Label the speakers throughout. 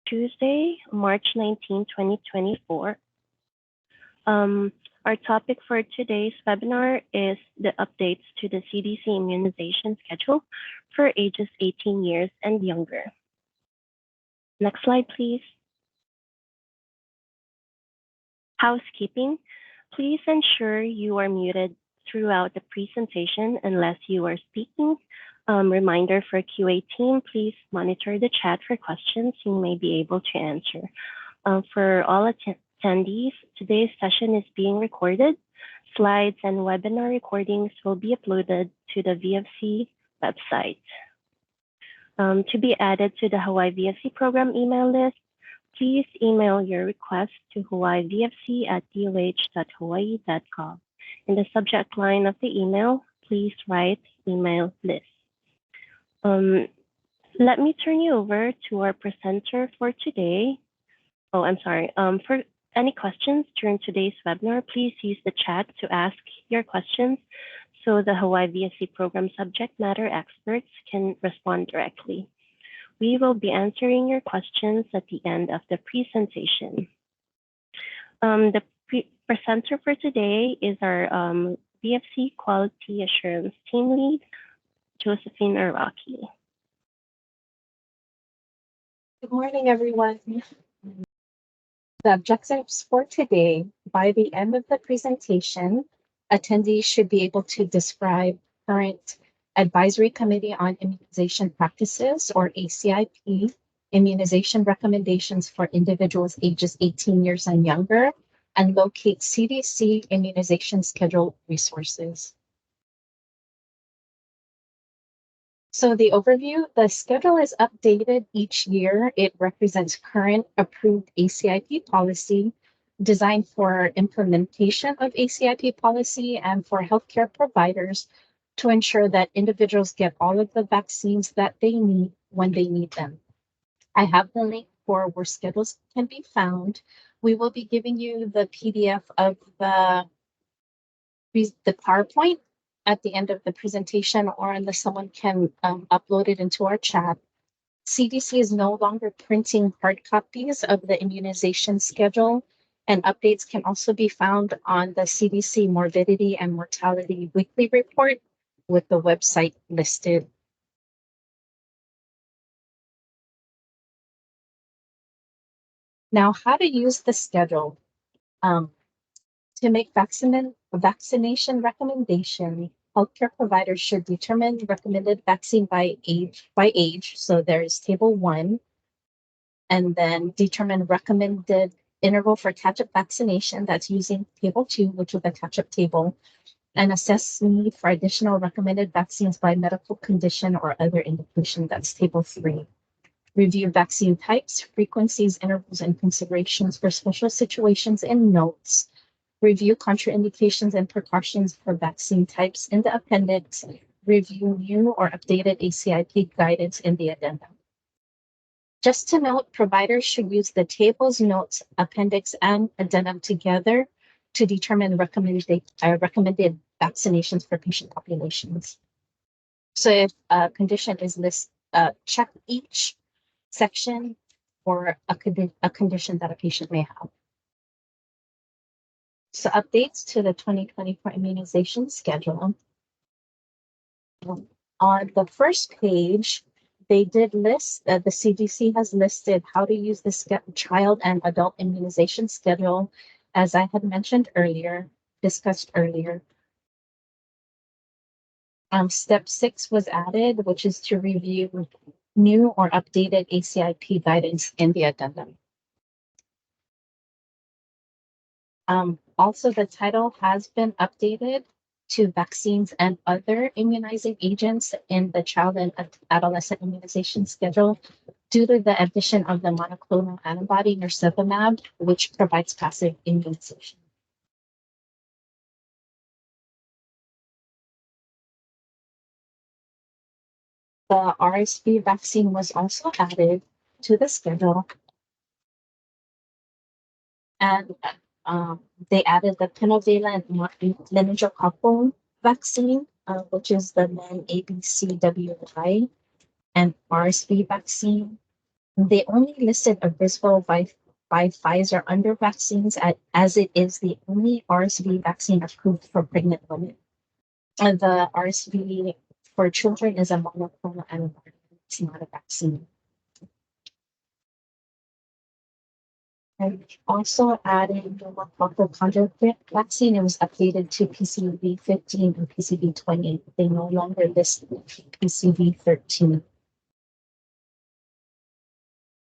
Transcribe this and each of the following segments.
Speaker 1: Tuesday, March 19, 2024. Our topic for today's webinar is the updates to the CDC immunization schedule for ages 18 years and younger. Next slide, please. Housekeeping. Please ensure you are muted throughout the presentation unless you are speaking. Reminder for QA team, please monitor the chat for questions you may be able to answer. For all attendees, today's session is being recorded. Slides and webinar recordings will be uploaded to the VFC website. To be added to the Hawaii VFC program email list, please email your request to hawaiivfc@doh.hawaii.gov. In the subject line of the email, please write email list. Let me turn you over to our presenter for today. Oh, I'm sorry. For any questions during today's webinar, please use the chat to ask your questions so the Hawaii VSC program subject matter experts can respond directly. We will be answering your questions at the end of the presentation. The presenter for today is our VFC Quality Assurance Team Lead, Josephine Araki.
Speaker 2: Good morning, everyone. The objectives for today: by the end of the presentation, attendees should be able to describe current Advisory Committee on Immunization Practices, or ACIP, immunization recommendations for individuals ages 18 years and younger, and locate CDC immunization schedule resources. So the overview: the schedule is updated each year. It represents current approved ACIP policy, designed for implementation of ACIP policy and for healthcare providers to ensure that individuals get all of the vaccines that they need when they need them. I have the link for where schedules can be found. We will be giving you the PDF of the PowerPoint at the end of the presentation, or unless someone can upload it into our chat. CDC is no longer printing hard copies of the immunization schedule, and updates can also be found on the CDC Morbidity and Mortality Weekly Report with the website listed. Now, how to use the schedule. To make vaccination recommendation, healthcare providers should determine recommended vaccine by age. So there's table 1, and then determine recommended interval for catch-up vaccination. That's using table 2, which is the catch-up table, and assess need for additional recommended vaccines by medical condition or other indication. That's table 3. Review vaccine types, frequencies, intervals, and considerations for special situations in notes. Review contraindications and precautions for vaccine types in the appendix. Review new or updated ACIP guidance in the addendum. Just to note, providers should use the tables, notes, appendix, and addendum together to determine recommended vaccinations for patient populations. So if a condition is listed, check each section for a condition that a patient may have. So updates to the 2024 immunization schedule. On the first page, they did list, the CDC has listed how to use the child and adult immunization schedule, as I had mentioned earlier, discussed earlier. Step 6 was added, which is to review new or updated ACIP guidance in the addendum. Also, the title has been updated to vaccines and other immunizing agents in the child and adolescent immunization schedule due to the addition of the monoclonal antibody nirsevimab, which provides passive immunization. The RSV vaccine was also added to the schedule, and they added the penovalent meningococcal vaccine, which is the MenABCWI, and RSV vaccine. They only listed Abrysvo by Pfizer under vaccines as it is the only RSV vaccine approved for pregnant women. The RSV for children is a monoclonal antibody. It's not a vaccine. And also adding pneumococcal conjugate vaccine, it was updated to PCV 15 and PCV 20. They no longer list PCV 13.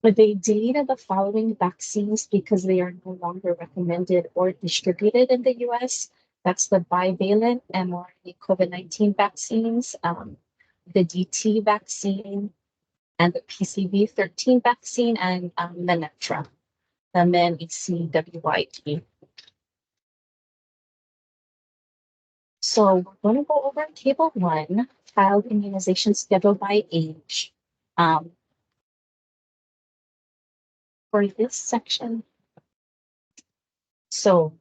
Speaker 2: But they deleted the following vaccines because they are no longer recommended or distributed in the US. That's the bivalent mRNA COVID-19 vaccines, the DT vaccine, and the PCV 13 vaccine, and Menetra, the MEN-ECWYT. So we're going to go over table 1, child immunization schedule by age. For this section, so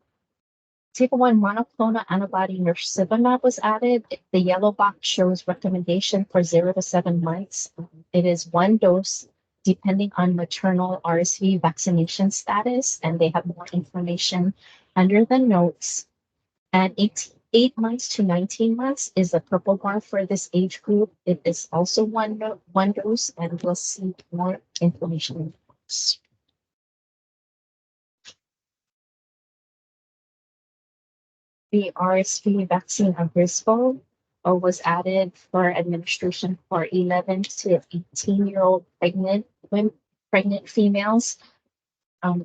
Speaker 2: table 1, monoclonal antibody nirsevimab was added. The yellow box shows recommendation for 0 to 7 months. It is 1 dose depending on maternal RSV vaccination status, and they have more information under the notes. And 8 months to 19 months is the purple bar for this age group. It is also one dose, and we'll see more information. The RSV vaccine Abrysvo was added for administration for 11 to 18-year-old pregnant females.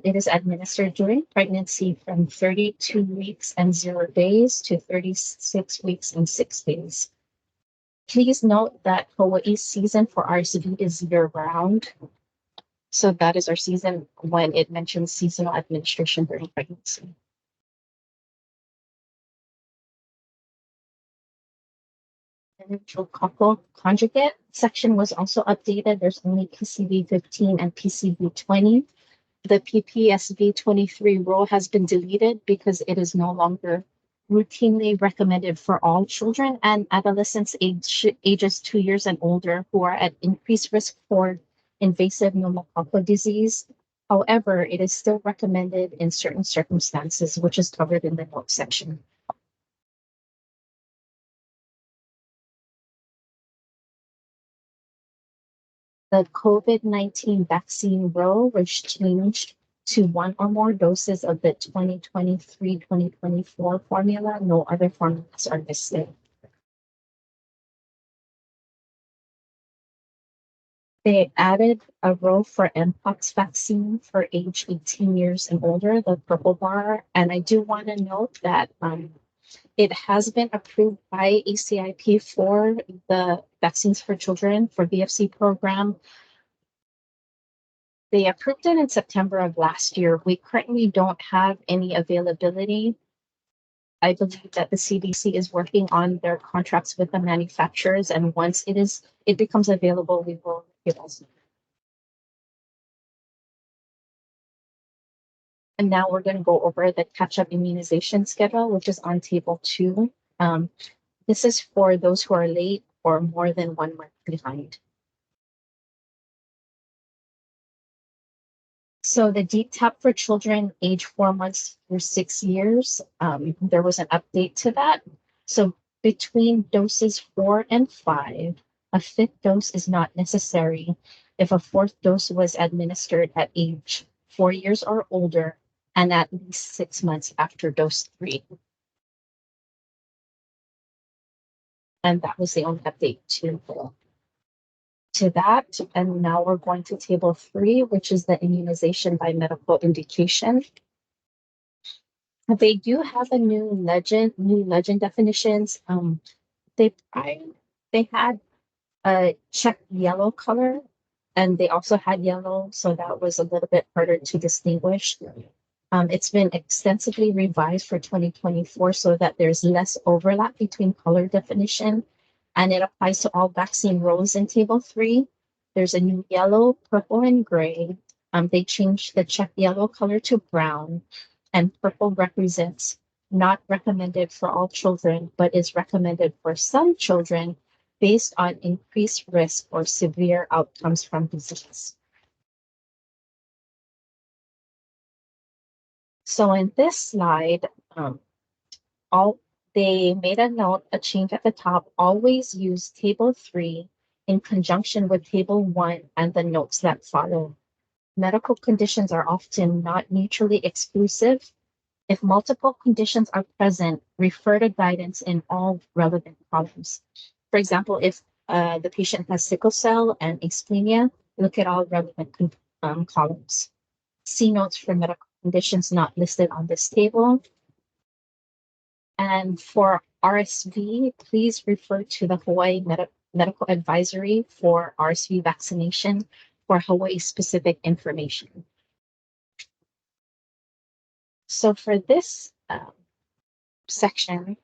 Speaker 2: It is administered during pregnancy from 32 weeks and 0 days to 36 weeks and 6 days. Please note that Hawaii's season for RSV is year-round. So that is our season when it mentions seasonal administration during pregnancy. Meningococcal conjugate section was also updated. There's only PCV 15 and PCV 20. The PPSV 23 rule has been deleted because it is no longer routinely recommended for all children and adolescents ages 2 years and older who are at increased risk for invasive pneumococcal disease. However, it is still recommended in certain circumstances, which is covered in the note section. The COVID-19 vaccine row was changed to 1 or more doses of the 2023-2024 formula. No other formulas are listed. They added a row for Mpox vaccine for age 18 years and older, the purple bar. And I do want to note that it has been approved by ACIP for the Vaccines for Children for VFC program. They approved it in September of last year. We currently don't have any availability. I believe that the CDC is working on their contracts with the manufacturers, and once it becomes available, we will give us. And now we're going to go over the catch-up immunization schedule, which is on table 2. This is for those who are late or more than 1 month behind. So the deep tap for children age 4 months through 6 years, there was an update to that. So between doses 4 and 5, a 5th dose is not necessary if a 4th dose was administered at age 4 years or older and at least 6 months after dose 3. And that was the only update to that. And now we're going to table 3, which is the immunization by medical indication. They do have a new legend definitions. They had a checked yellow color, and they also had yellow, so that was a little bit harder to distinguish. It's been extensively revised for 2024 so that there's less overlap between color definition, and it applies to all vaccine rows in table 3. There's a new yellow, purple, and gray. They changed the checked yellow color to brown, and purple represents not recommended for all children, but is recommended for some children based on increased risk or severe outcomes from disease. So in this slide, they made a change at the top, always use table 3 in conjunction with table 1 and the notes that follow. Medical conditions are often not mutually exclusive. If multiple conditions are present, refer to guidance in all relevant columns. For example, if the patient has sickle cell and asthenia, look at all relevant columns. See notes for medical conditions not listed on this table. And for RSV, please refer to the Hawaii Medical Advisory for RSV vaccination for Hawaii-specific information. So for this section,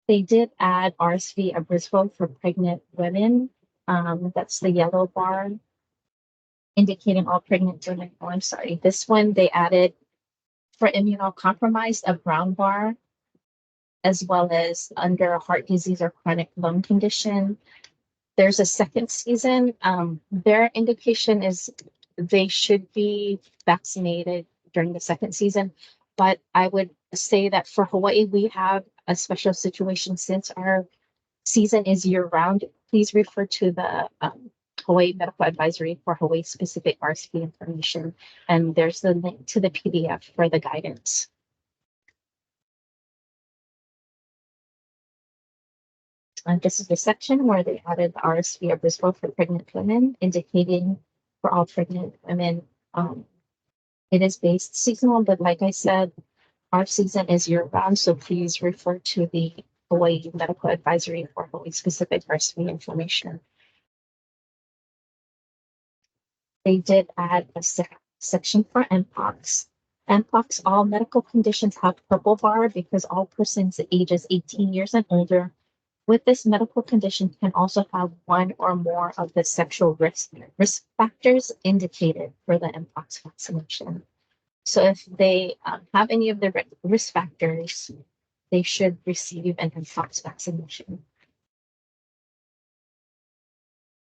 Speaker 2: they did add RSV Abrysvo for pregnant women. That's the yellow bar indicating all pregnant women. Oh, I'm sorry. This one they added for immunocompromised a brown bar, as well as under a heart disease or chronic lung condition. There's a second season. Their indication is they should be vaccinated during the second season. But I would say that for Hawaii, we have a special situation since our season is year round. Please refer to the Hawaii Medical Advisory for Hawaii specific RSV information. And there's the link to the PDF for the guidance. And this is the section where they added the RSV Abrysvo for pregnant women, indicating for all pregnant women. It is based seasonal, but like I said, our season is year round, so please refer to the Hawaii Medical Advisory for Hawaii specific RSV information. They did add a section for Mpox. Mpox, all medical conditions have purple bar because all persons ages 18 years and older with this medical condition can also have one or more of the sexual risk factors indicated for the Mpox vaccination. So if they have any of the risk factors, they should receive an Mpox vaccination.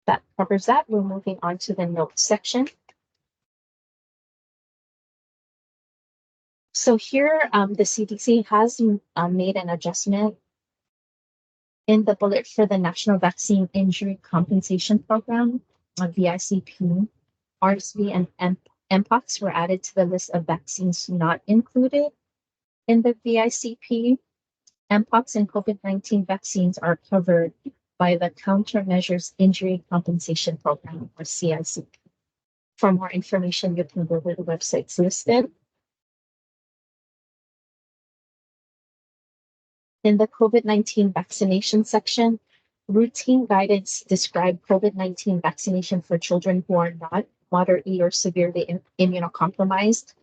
Speaker 2: That covers that. We're moving on to the notes section. So here, the CDC has made an adjustment in the bullet for the National Vaccine Injury Compensation Program, VICP. RSV and Mpox were added to the list of vaccines not included in the VICP. Mpox and COVID-19 vaccines are covered by the Countermeasures Injury Compensation Program, or CICP. For more information, you can go to the websites listed. In the COVID-19 vaccination section, routine guidance describe COVID-19 vaccination for children who are not moderately or severely immunocompromised.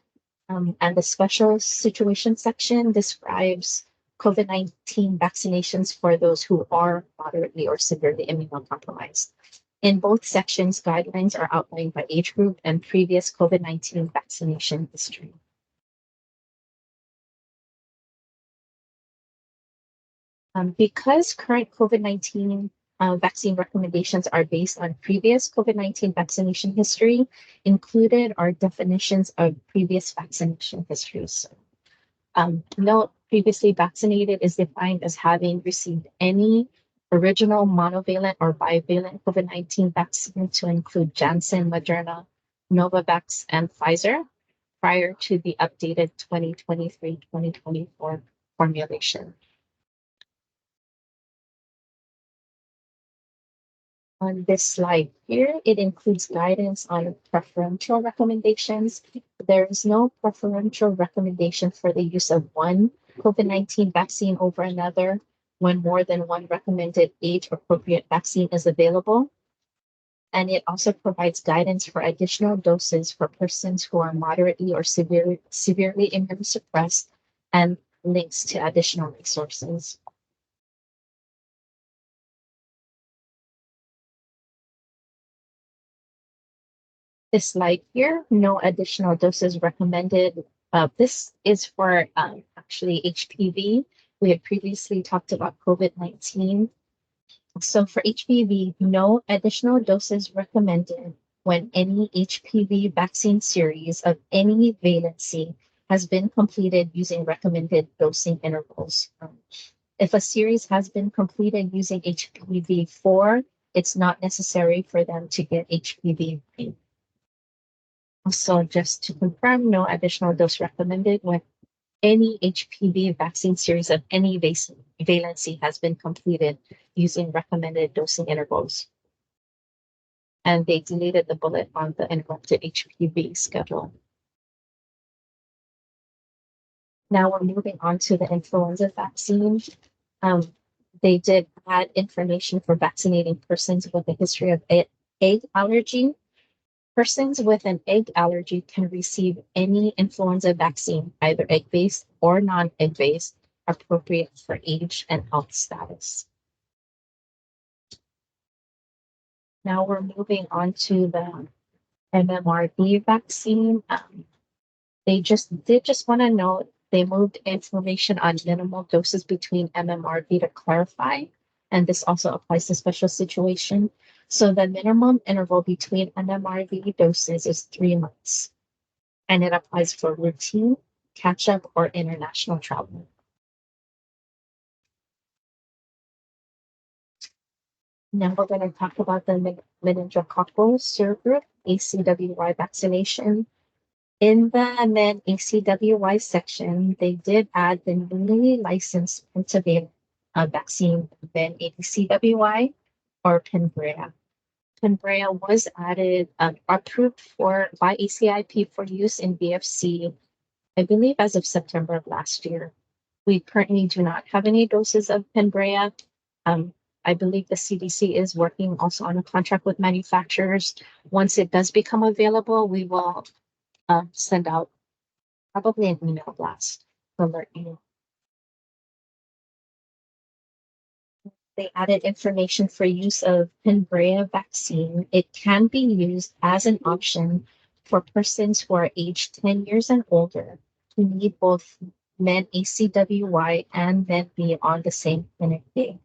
Speaker 2: And the special situation section describes COVID-19 vaccinations for those who are moderately or severely immunocompromised. In both sections, guidelines are outlined by age group and previous COVID-19 vaccination history. Because current COVID-19 vaccine recommendations are based on previous COVID-19 vaccination history, included are definitions of previous vaccination histories. Note, previously vaccinated is defined as having received any original monovalent or bivalent COVID-19 vaccine to include Janssen, Moderna, Novavax, and Pfizer prior to the updated 2023-2024 formulation. On this slide here, it includes guidance on preferential recommendations. There is no preferential recommendation for the use of one COVID-19 vaccine over another when more than one recommended age-appropriate vaccine is available. And it also provides guidance for additional doses for persons who are moderately or severely immunosuppressed and links to additional resources. This slide here, no additional doses recommended. This is for actually HPV. We had previously talked about COVID-19. So for HPV, no additional doses recommended when any HPV vaccine series of any valency has been completed using recommended dosing intervals. If a series has been completed using HPV-4, it's not necessary for them to get HPV-3. So just to confirm, no additional dose recommended when any HPV vaccine series of any valency has been completed using recommended dosing intervals. And they deleted the bullet on the interrupted HPV schedule. Now we're moving on to the influenza vaccine. They did add information for vaccinating persons with a history of egg allergy. Persons with an egg allergy can receive any influenza vaccine, either egg-based or non-egg-based, appropriate for age and health status. Now we're moving on to the MMRV vaccine. They just want to note they moved information on minimal doses between MMRV to clarify, and this also applies to special situation. So the minimum interval between MMRV doses is 3 months, and it applies for routine, catch-up, or international travel. Now we're going to talk about the meningococcal serogroup ACWY vaccination. In the Men ACWY section, they did add the newly licensed pentavalent vaccine, Men ACWY or Pembrea. Pembrea was added, approved by ACIP for use in VFC, I believe as of September of last year. We currently do not have any doses of Pembrea. I believe the CDC is working also on a contract with manufacturers. Once it does become available, we will send out probably an email blast to alert you. They added information for use of Pembrea vaccine. It can be used as an option for persons who are aged 10 years and older who need both Men ACWY and Men B on the same clinic day.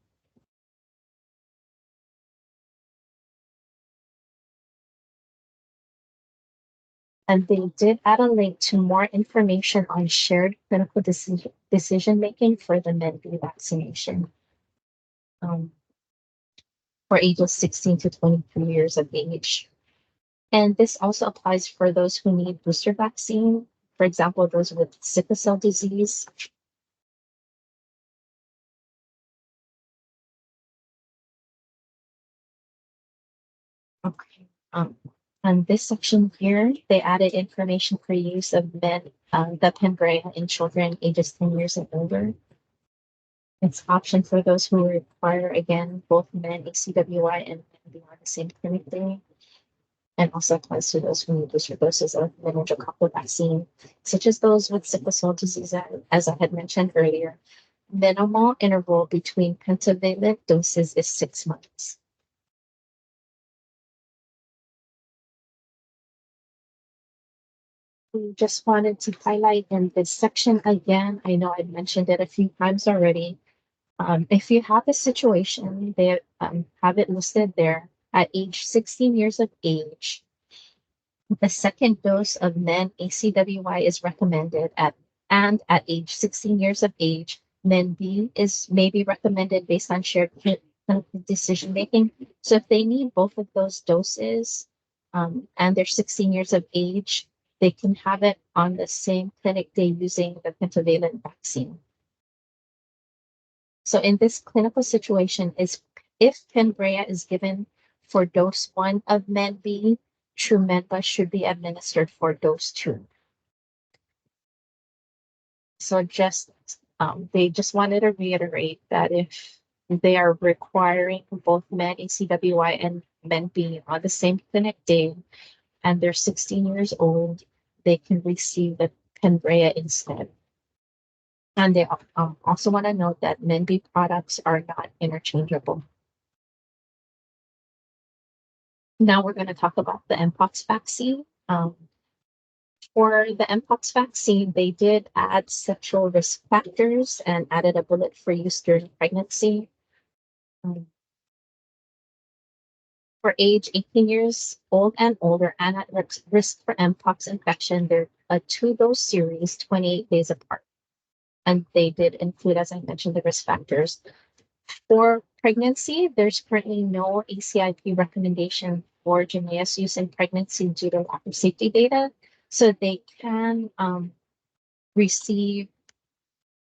Speaker 2: And they did add a link to more information on shared clinical decision-making for the Men B vaccination for ages 16 to 23 years of age. And this also applies for those who need booster vaccine, for example, those with sickle cell disease. Okay. On this section here, they added information for use of the Pembrea in children ages 10 years and older. It's option for those who require, again, both Men ACWY and Men B on the same clinic day, and also applies to those who need booster doses of meningococcal vaccine, such as those with sickle cell disease, as I had mentioned earlier. Minimal interval between pentavalent doses is 6 months. We just wanted to highlight in this section again, I know I've mentioned it a few times already. If you have a situation, they have it listed there at age 16 years of age. The second dose of Men ACWY is recommended and at age 16 years of age, Men B may be recommended based on shared clinical decision making. So if they need both of those doses and they're 16 years of age, they can have it on the same clinic day using the pentavalent vaccine. So in this clinical situation, if Pembrea is given for dose 1 of Men B, Trumenta should be administered for dose 2. So they just wanted to reiterate that if they are requiring both Men ACWY and Men B on the same clinic day, and they're 16 years old, they can receive the Pembrea instead. And they also want to note that Men B products are not interchangeable. Now we're going to talk about the Mpox vaccine. For the Mpox vaccine, they did add sexual risk factors and added a bullet for use during pregnancy. For age 18 years old and older and at risk for Mpox infection, they're a 2-dose series, 28 days apart. And they did include, as I mentioned, the risk factors. For pregnancy, there's currently no ACIP recommendation for JYNNEOS use in pregnancy due to lack of safety data. So they can receive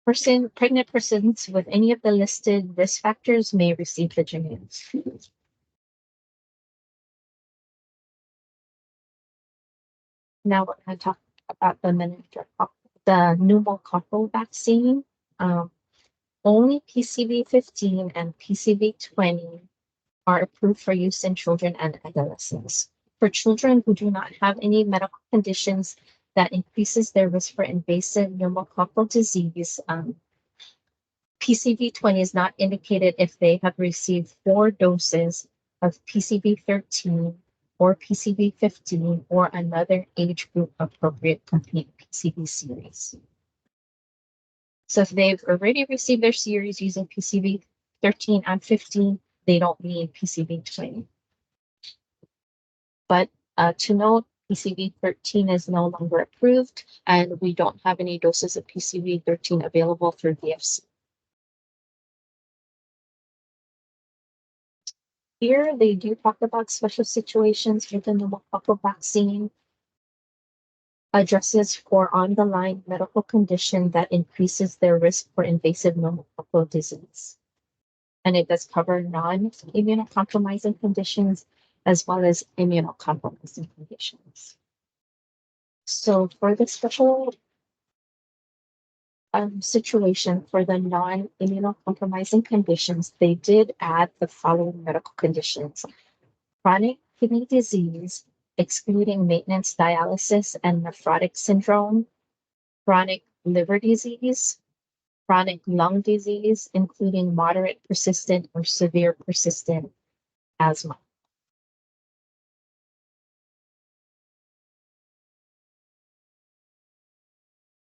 Speaker 2: pregnant persons with any of the listed risk factors may receive the JYNNEOS. Now we're going to talk about the pneumococcal vaccine. Only PCV15 and PCV20 are approved for use in children and adolescents. For children who do not have any medical conditions that increases their risk for invasive pneumococcal disease, PCV20 is not indicated if they have received 4 doses of PCV13 or PCV15 or another age group appropriate complete PCV series. So if they've already received their series using PCV13 and 15, they don't need PCV20. But to note, PCV13 is no longer approved, and we don't have any doses of PCV13 available through DFC. Here, they do talk about special situations with the pneumococcal vaccine, addresses for on-the-line medical condition that increases their risk for invasive pneumococcal disease. And it does cover non-immunocompromising conditions as well as immunocompromising conditions. So for the special situation for the non-immunocompromising conditions, they did add the following medical conditions: chronic kidney disease, excluding maintenance dialysis and nephrotic syndrome, chronic liver disease, chronic lung disease, including moderate persistent or severe persistent asthma.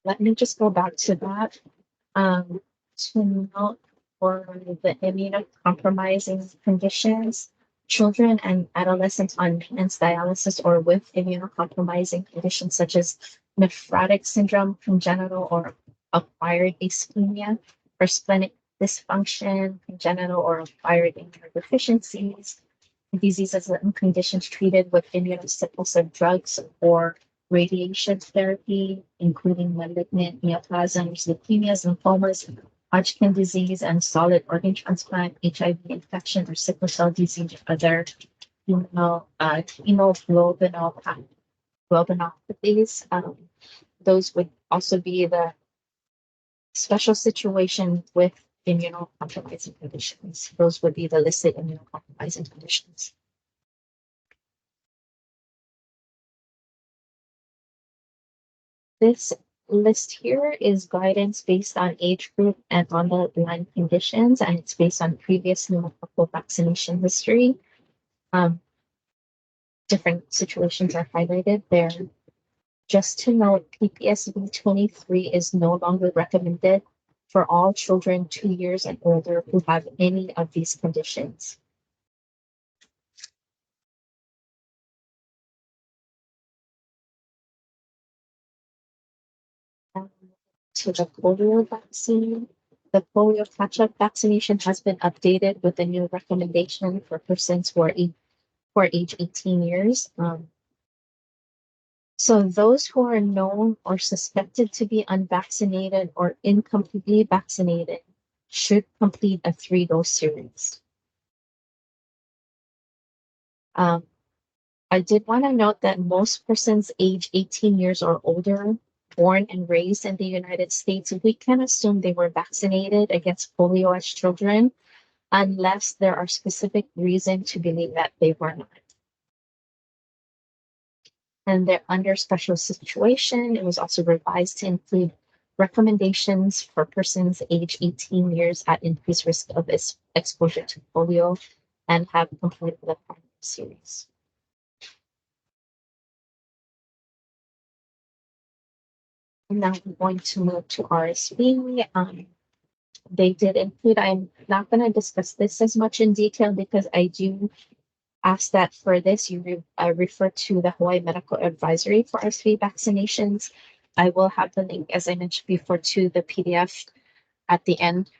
Speaker 2: Let me just go back to that. To note for the immunocompromising conditions, children and adolescents on maintenance dialysis or with immunocompromising conditions such as nephrotic syndrome, congenital or acquired ischemia, or splenic dysfunction, congenital or acquired immunodeficiencies, diseases and conditions treated with immunosuppressive drugs or radiation therapy, including malignant neoplasms, leukemias, lymphomas, Hodgkin disease, and solid organ transplant, HIV infection, or sickle cell disease, or other hemoglobinopathies. Those would also be the special situation with immunocompromising conditions. Those would be the listed immunocompromising conditions. This list here is guidance based on age group and on the line conditions, and it's based on previous pneumococcal vaccination history. Different situations are highlighted there. Just to note, PPSV 23 is no longer recommended for all children 2 years and older who have any of these conditions. To the polio vaccine, the polio catch-up vaccination has been updated with a new recommendation for persons who are age 18 years. So those who are known or suspected to be unvaccinated or incompletely vaccinated should complete a 3-dose series. I did want to note that most persons age 18 years or older, born and raised in the United States, we can assume they were vaccinated against polio as children, unless there are specific reasons to believe that they were not. And they're under special situation. It was also revised to include recommendations for persons age 18 years at increased risk of exposure to polio and have completed the primary series. And now we're going to move to RSV. They did include, I'm not going to discuss this as much in detail because I do ask that for this, you refer to the Hawaii Medical Advisory for RSV vaccinations. I will have the link, as I mentioned before, to the PDF at the end.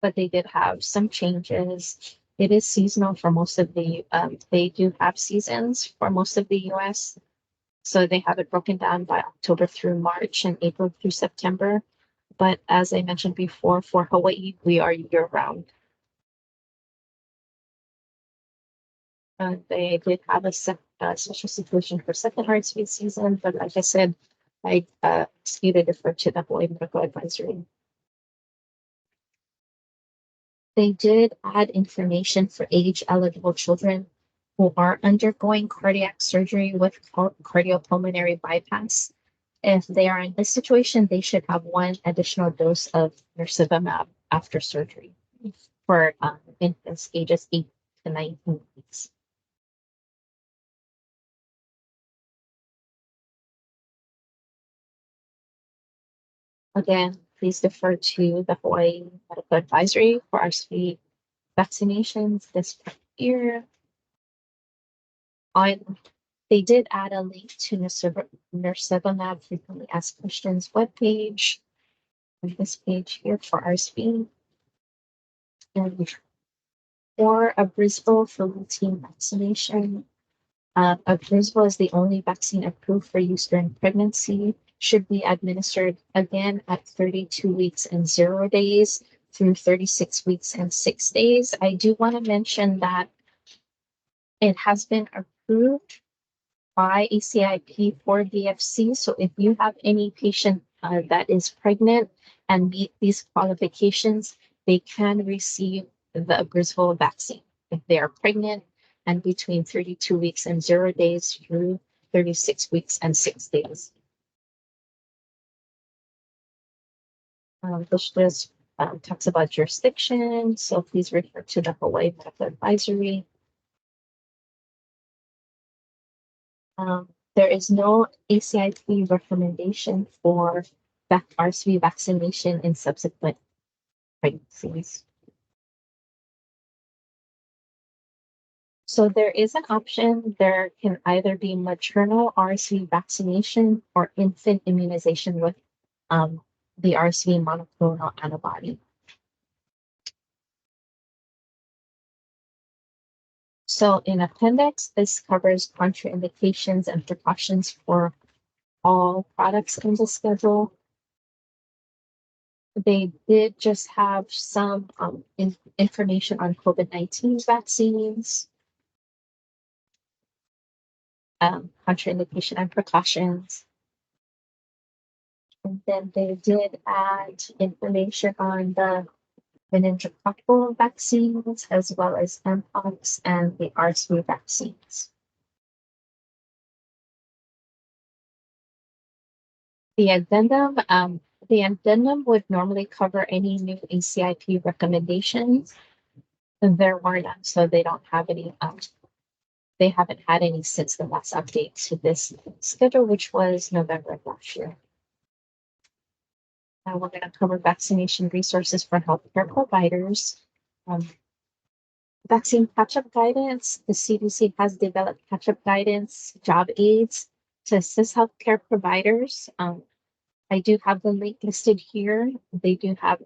Speaker 2: But they did have some changes. It is seasonal for most of the, they do have seasons for most of the US. So they have it broken down by October through March and April through September. But as I mentioned before, for Hawaii, we are year round. They did have a special situation for second RSV season, but like I said, I to defer to the Hawaii Medical Advisory. They did add information for age-eligible children who are undergoing cardiac surgery with cardiopulmonary bypass. If they are in this situation, they should have one additional dose of nirsevimab after surgery for infants ages 8 to 19 weeks. Again, please defer to the Hawaii Medical Advisory for RSV vaccinations this year. They did add a link to nirsevimab frequently asked questions webpage. And this page here for RSV. And for Abrysvo for routine vaccination. Abrysvo is the only vaccine approved for use during pregnancy. Should be administered again at 32 weeks and 0 days through 36 weeks and 6 days. I do want to mention that it has been approved by ACIP for VFC. So if you have any patient that is pregnant and meet these qualifications, they can receive the Abrysvo vaccine if they are pregnant and between 32 weeks and 0 days through 36 weeks and 6 days. This just talks about jurisdiction, so please refer to the Hawaii Medical Advisory. There is no ACIP recommendation for RSV vaccination in subsequent pregnancies. So there is an option. There can either be maternal RSV vaccination or infant immunization with the RSV monoclonal antibody. So in appendix, this covers contraindications and precautions for all products in the schedule. They did just have some information on COVID-19 vaccines, contraindication and precautions. And then they did add information on the meningococcal vaccines, as well as Mpox and the RSV vaccines. The addendum would normally cover any new ACIP recommendations. And there were none, so they don't have any. They haven't had any since the last update to this schedule, which was November of last year. Now we're going to cover vaccination resources for healthcare providers. Vaccine catch-up guidance. The CDC has developed catch-up guidance, job aids to assist healthcare providers. I do have the link listed here. They do have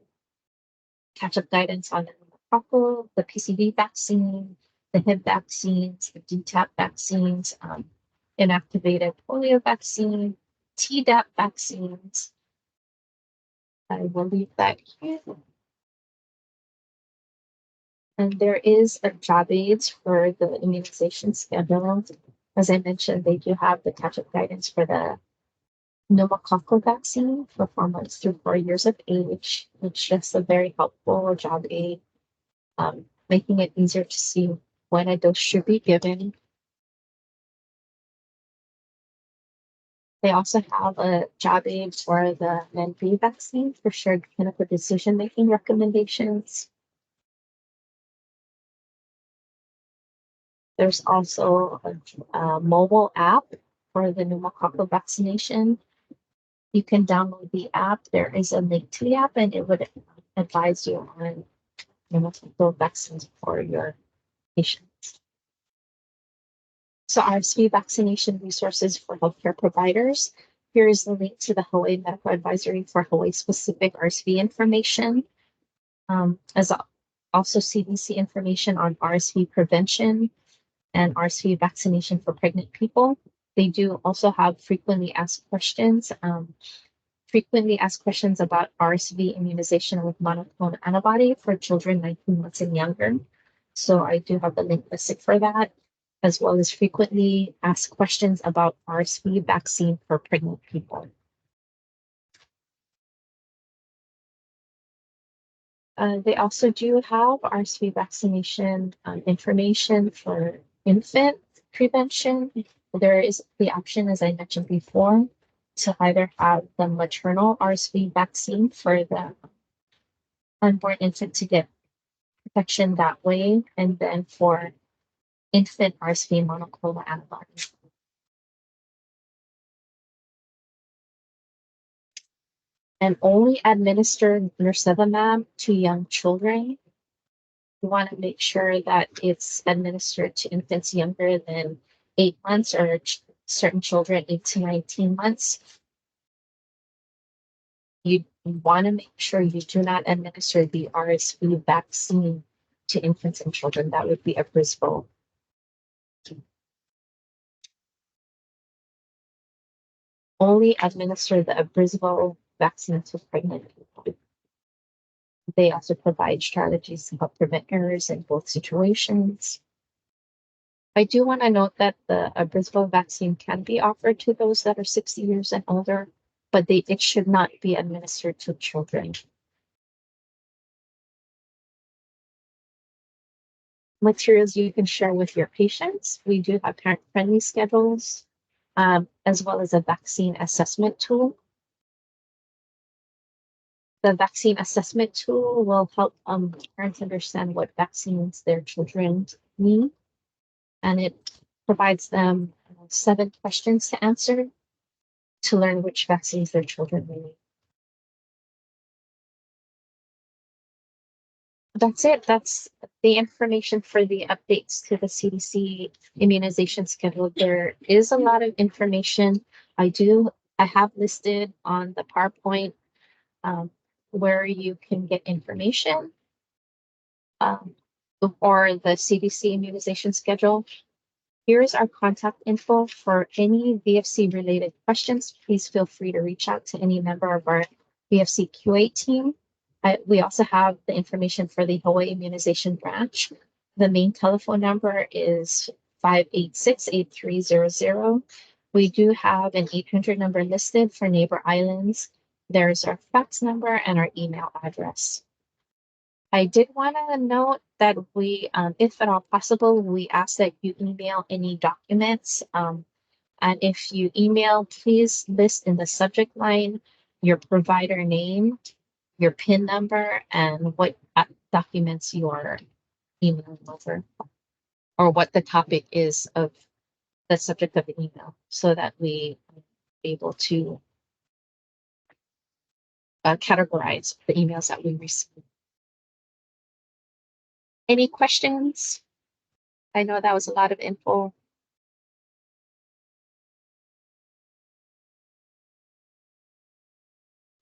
Speaker 2: catch-up guidance on the pneumococcal, the PCV vaccine, the Hib vaccines, the DTaP vaccines, inactivated polio vaccine, Tdap vaccines. I will leave that here. And there is a job aids for the immunization schedule. As I mentioned, they do have the catch-up guidance for the pneumococcal vaccine for 4 months through 4 years of age. It's just a very helpful job aid, making it easier to see when a dose should be given. They also have a job aid for the MMRV vaccine for shared clinical decision-making recommendations. There's also a mobile app for the pneumococcal vaccination. You can download the app. There is a link to the app, and it would advise you on pneumococcal vaccines for your patients. So RSV vaccination resources for healthcare providers. Here is the link to the Hawaii Medical Advisory for Hawaii-specific RSV information, as also CDC information on RSV prevention and RSV vaccination for pregnant people. They do also have frequently asked questions about RSV immunization with monoclonal antibody for children 19 months and younger. So I do have the link listed for that, as well as frequently asked questions about RSV vaccine for pregnant people. They also do have RSV vaccination information for infant prevention. There is the option, as I mentioned before, to either have the maternal RSV vaccine for the unborn infant to get protection that way, and then for infant RSV monoclonal antibody. And only administer nirsevimab to young children. You want to make sure that it's administered to infants younger than 8 months or certain children 8 to 19 months. You want to make sure you do not administer the RSV vaccine to infants and children. That would be a Brisbane. Only administer the Brisbane vaccine to pregnant people. They also provide strategies to help prevent errors in both situations. I do want to note that the Brisbane vaccine can be offered to those that are 60 years and older, but it should not be administered to children. Materials you can share with your patients. We do have parent-friendly schedules, as well as a vaccine assessment tool. The vaccine assessment tool will help parents understand what vaccines their children need, and it provides them 7 questions to answer to learn which vaccines their children need. That's it. That's the information for the updates to the CDC immunization schedule. There is a lot of information. I have listed on the PowerPoint where you can get information or the CDC immunization schedule. Here's our contact info for any VFC related questions. Please feel free to reach out to any member of our VFC QA team. We also have the information for the Hawaii Immunization Branch. The main telephone number is 586-8300. We do have an 800 number listed for neighbor islands. There's our fax number and our email address. I did want to note that we, if at all possible, we ask that you email any documents. And if you email, please list in the subject line your provider name, your PIN number, and what documents you are emailing over, or what the topic is of the subject of the email, so that we are able to categorize the emails that we receive. Any questions? I know that was a lot of info.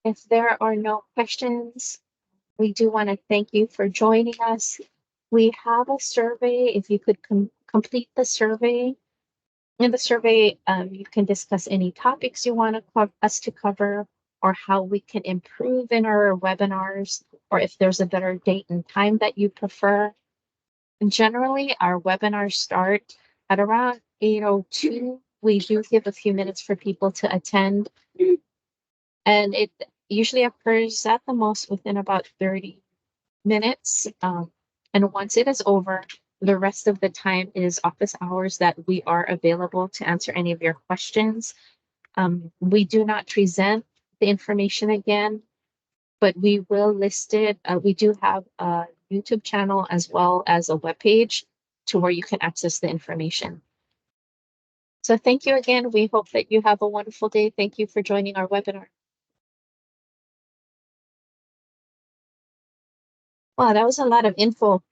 Speaker 2: If there are no questions, we do want to thank you for joining us. We have a survey. If you could complete the survey. In the survey, you can discuss any topics you want us to cover, or how we can improve in our webinars, or if there's a better date and time that you prefer. And generally, our webinars start at around 8:02. We do give a few minutes for people to attend, and it usually occurs at the most within about 30 minutes. And once it is over, the rest of the time is office hours that we are available to answer any of your questions. We do not present the information again, but we will list it. We do have a YouTube channel as well as a webpage to where you can access the information. So thank you again. We hope that you have a wonderful day. Thank you for joining our webinar. Wow, that was a lot of info.